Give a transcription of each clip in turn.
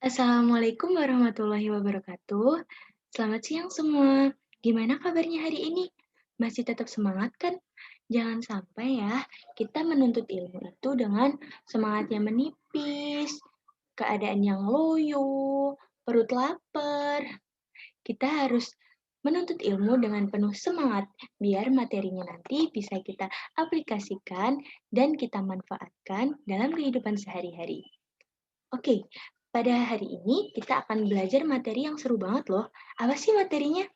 Assalamualaikum warahmatullahi wabarakatuh. Selamat siang semua. Gimana kabarnya hari ini? Masih tetap semangat kan? Jangan sampai ya kita menuntut ilmu itu dengan semangat yang menipis, keadaan yang loyo, perut lapar. Kita harus menuntut ilmu dengan penuh semangat biar materinya nanti bisa kita aplikasikan dan kita manfaatkan dalam kehidupan sehari-hari. Oke, pada hari ini kita akan belajar materi yang seru banget loh. Apa sih materinya?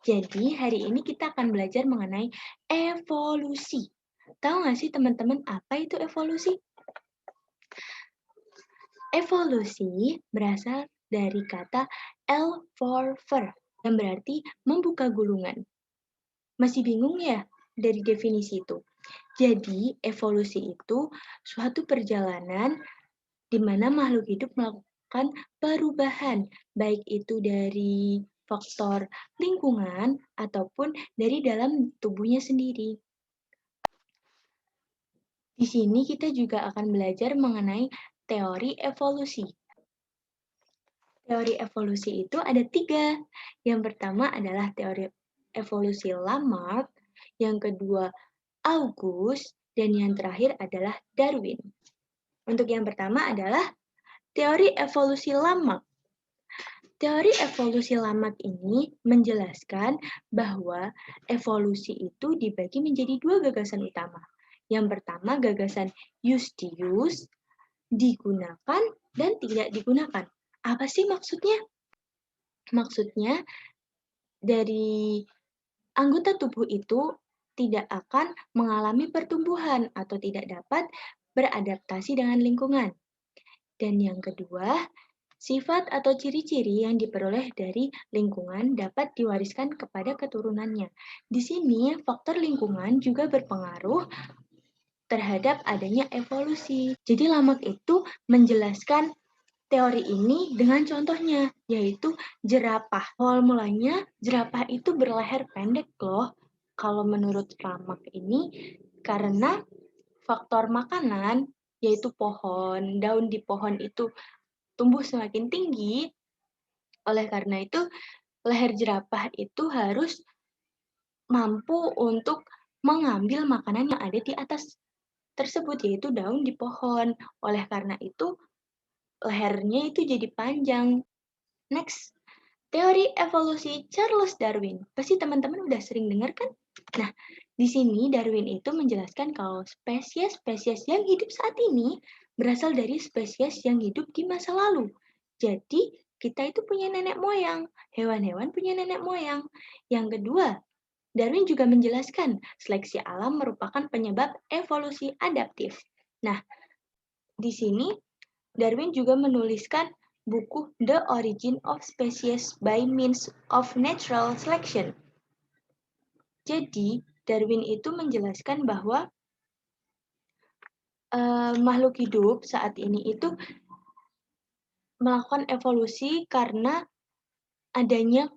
Jadi hari ini kita akan belajar mengenai evolusi. Tahu nggak sih teman-teman apa itu evolusi? Evolusi berasal dari kata L4 yang berarti membuka gulungan. Masih bingung ya dari definisi itu? Jadi evolusi itu suatu perjalanan di mana makhluk hidup melakukan perubahan, baik itu dari faktor lingkungan ataupun dari dalam tubuhnya sendiri. Di sini kita juga akan belajar mengenai teori evolusi. Teori evolusi itu ada tiga. Yang pertama adalah teori evolusi Lamarck, yang kedua August, dan yang terakhir adalah Darwin. Untuk yang pertama adalah teori evolusi Lamarck. Teori evolusi Lamarck ini menjelaskan bahwa evolusi itu dibagi menjadi dua gagasan utama. Yang pertama, gagasan use use, digunakan dan tidak digunakan. Apa sih maksudnya? Maksudnya, dari anggota tubuh itu tidak akan mengalami pertumbuhan atau tidak dapat beradaptasi dengan lingkungan. Dan yang kedua, sifat atau ciri-ciri yang diperoleh dari lingkungan dapat diwariskan kepada keturunannya. Di sini, faktor lingkungan juga berpengaruh terhadap adanya evolusi. Jadi, Lamarck itu menjelaskan teori ini dengan contohnya, yaitu jerapah. Awal mulanya, jerapah itu berleher pendek loh. Kalau menurut Lamarck ini, karena faktor makanan, yaitu pohon, daun di pohon itu tumbuh semakin tinggi, oleh karena itu leher jerapah itu harus mampu untuk mengambil makanan yang ada di atas tersebut, yaitu daun di pohon. Oleh karena itu, lehernya itu jadi panjang. Next, teori evolusi Charles Darwin. Pasti teman-teman udah sering dengar kan? Nah, di sini Darwin itu menjelaskan kalau spesies-spesies yang hidup saat ini berasal dari spesies yang hidup di masa lalu. Jadi, kita itu punya nenek moyang, hewan-hewan punya nenek moyang. Yang kedua, Darwin juga menjelaskan seleksi alam merupakan penyebab evolusi adaptif. Nah, di sini Darwin juga menuliskan buku The Origin of Species by Means of Natural Selection. Jadi, Darwin itu menjelaskan bahwa makhluk hidup saat ini itu melakukan evolusi karena adanya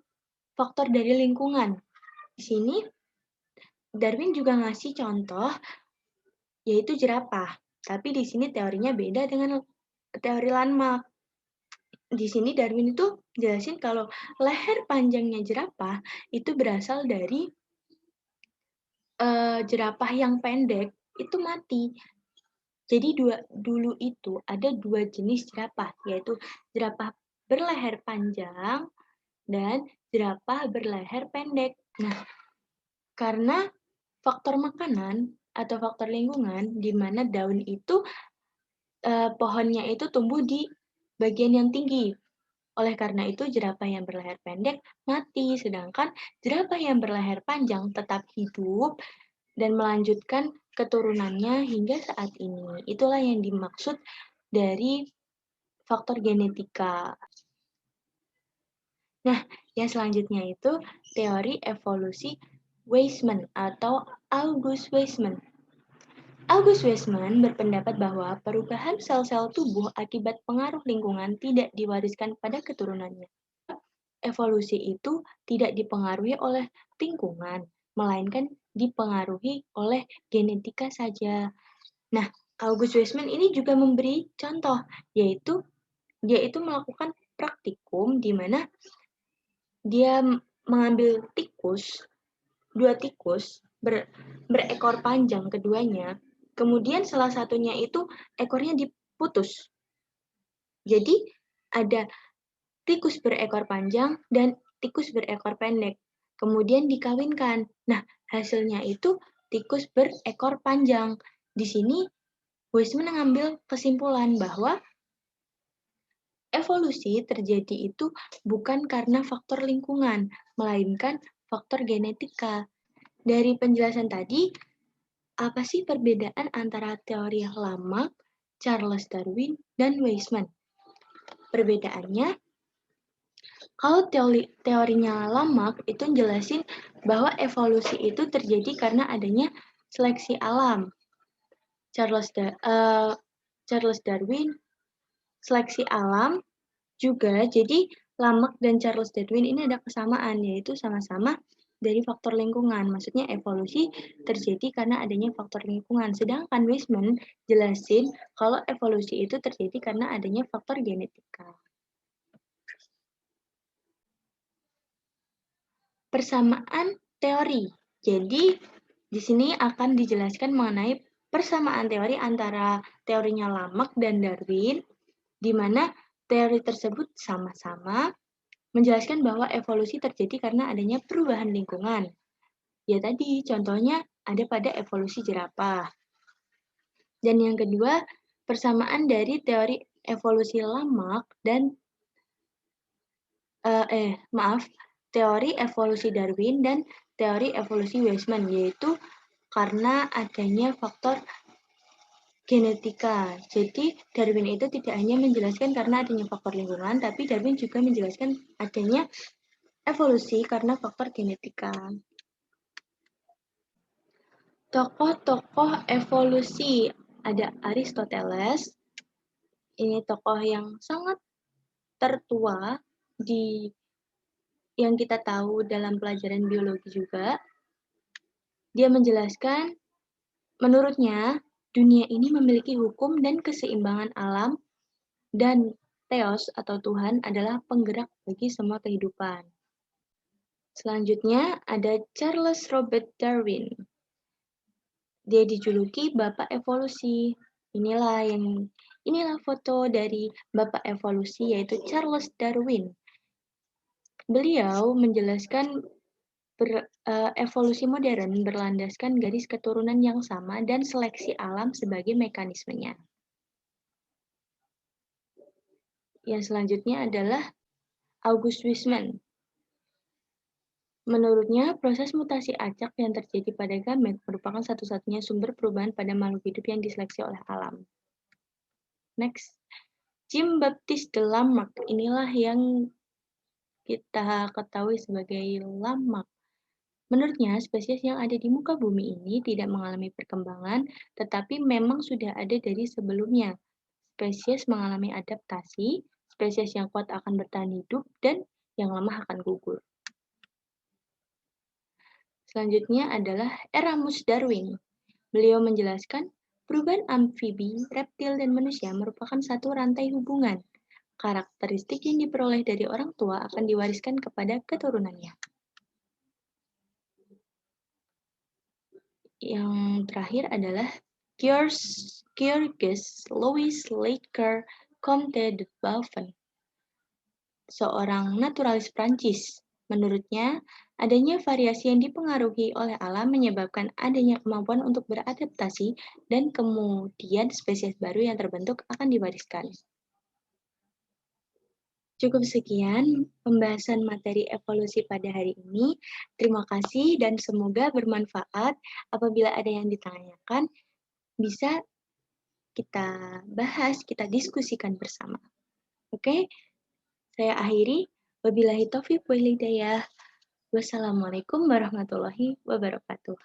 faktor dari lingkungan. Di sini, Darwin juga ngasih contoh, yaitu jerapah. Tapi di sini teorinya beda dengan teori Lamarck. Di sini Darwin itu jelasin kalau leher panjangnya jerapah itu berasal dari jerapah yang pendek itu mati. Jadi dulu itu ada dua jenis jerapah, yaitu jerapah berleher panjang dan jerapah berleher pendek. Nah, karena faktor makanan atau faktor lingkungan, di mana daun itu pohonnya itu tumbuh di bagian yang tinggi. Oleh karena itu, jerapah yang berleher pendek mati, sedangkan jerapah yang berleher panjang tetap hidup dan melanjutkan keturunannya hingga saat ini. Itulah yang dimaksud dari faktor genetika. Nah, yang selanjutnya itu teori evolusi Weismann atau August Weismann. August Weismann berpendapat bahwa perubahan sel-sel tubuh akibat pengaruh lingkungan tidak diwariskan pada keturunannya. Evolusi itu tidak dipengaruhi oleh lingkungan, melainkan dipengaruhi oleh genetika saja. Nah, August Weismann ini juga memberi contoh, yaitu Dia itu melakukan praktikum di mana dia mengambil dua tikus berekor panjang keduanya, kemudian salah satunya itu ekornya diputus. Jadi ada tikus berekor panjang dan tikus berekor pendek. Kemudian dikawinkan. Nah, hasilnya itu tikus berekor panjang. Di sini Weismann mengambil kesimpulan bahwa evolusi terjadi itu bukan karena faktor lingkungan, melainkan faktor genetika. Dari penjelasan tadi, apa sih perbedaan antara teori Lamarck, Charles Darwin, dan Weismann? Perbedaannya, kalau teorinya Lamarck itu jelasin bahwa evolusi itu terjadi karena adanya seleksi alam. Charles Darwin, seleksi alam juga, jadi Lamarck dan Charles Darwin ini ada kesamaan, yaitu sama-sama dari faktor lingkungan. Maksudnya evolusi terjadi karena adanya faktor lingkungan. Sedangkan Weismann jelasin kalau evolusi itu terjadi karena adanya faktor genetika. Persamaan teori. Jadi, di sini akan dijelaskan mengenai persamaan teori antara teorinya Lamarck dan Darwin, di mana teori tersebut sama-sama menjelaskan bahwa evolusi terjadi karena adanya perubahan lingkungan. Ya tadi, contohnya ada pada evolusi jerapah. Dan yang kedua, persamaan dari teori evolusi Lamarck dan teori evolusi Darwin dan teori evolusi Weismann, yaitu karena adanya faktor genetika. Jadi Darwin itu tidak hanya menjelaskan karena adanya faktor lingkungan, tapi Darwin juga menjelaskan adanya evolusi karena faktor genetika. Tokoh-tokoh evolusi, ada Aristoteles, ini tokoh yang sangat tertua yang kita tahu dalam pelajaran biologi juga. Dia menjelaskan, menurutnya, dunia ini memiliki hukum dan keseimbangan alam, dan Theos atau Tuhan adalah penggerak bagi semua kehidupan. Selanjutnya ada Charles Robert Darwin. Dia dijuluki Bapak Evolusi. Inilah foto dari Bapak Evolusi, yaitu Charles Darwin. Beliau menjelaskan evolusi modern berlandaskan garis keturunan yang sama dan seleksi alam sebagai mekanismenya. Yang selanjutnya adalah August Weismann. Menurutnya, proses mutasi acak yang terjadi pada gamet merupakan satu-satunya sumber perubahan pada makhluk hidup yang diseleksi oleh alam. Next, Jean-Baptiste de Lamarck. Inilah yang kita ketahui sebagai Lamarck. Menurutnya, spesies yang ada di muka bumi ini tidak mengalami perkembangan, tetapi memang sudah ada dari sebelumnya. Spesies mengalami adaptasi, spesies yang kuat akan bertahan hidup, dan yang lemah akan gugur. Selanjutnya adalah Erasmus Darwin. Beliau menjelaskan, perubahan amfibi, reptil, dan manusia merupakan satu rantai hubungan. Karakteristik yang diperoleh dari orang tua akan diwariskan kepada keturunannya. Yang terakhir adalah Georges Louis Lacan Comte de Buffon, seorang naturalis Prancis. Menurutnya, adanya variasi yang dipengaruhi oleh alam menyebabkan adanya kemampuan untuk beradaptasi dan kemudian spesies baru yang terbentuk akan diwariskan. Cukup sekian pembahasan materi evolusi pada hari ini. Terima kasih dan semoga bermanfaat. Apabila ada yang ditanyakan, bisa kita bahas, kita diskusikan bersama. Oke, saya akhiri. Wabillahi taufiq wal hidayah. Wassalamualaikum warahmatullahi wabarakatuh.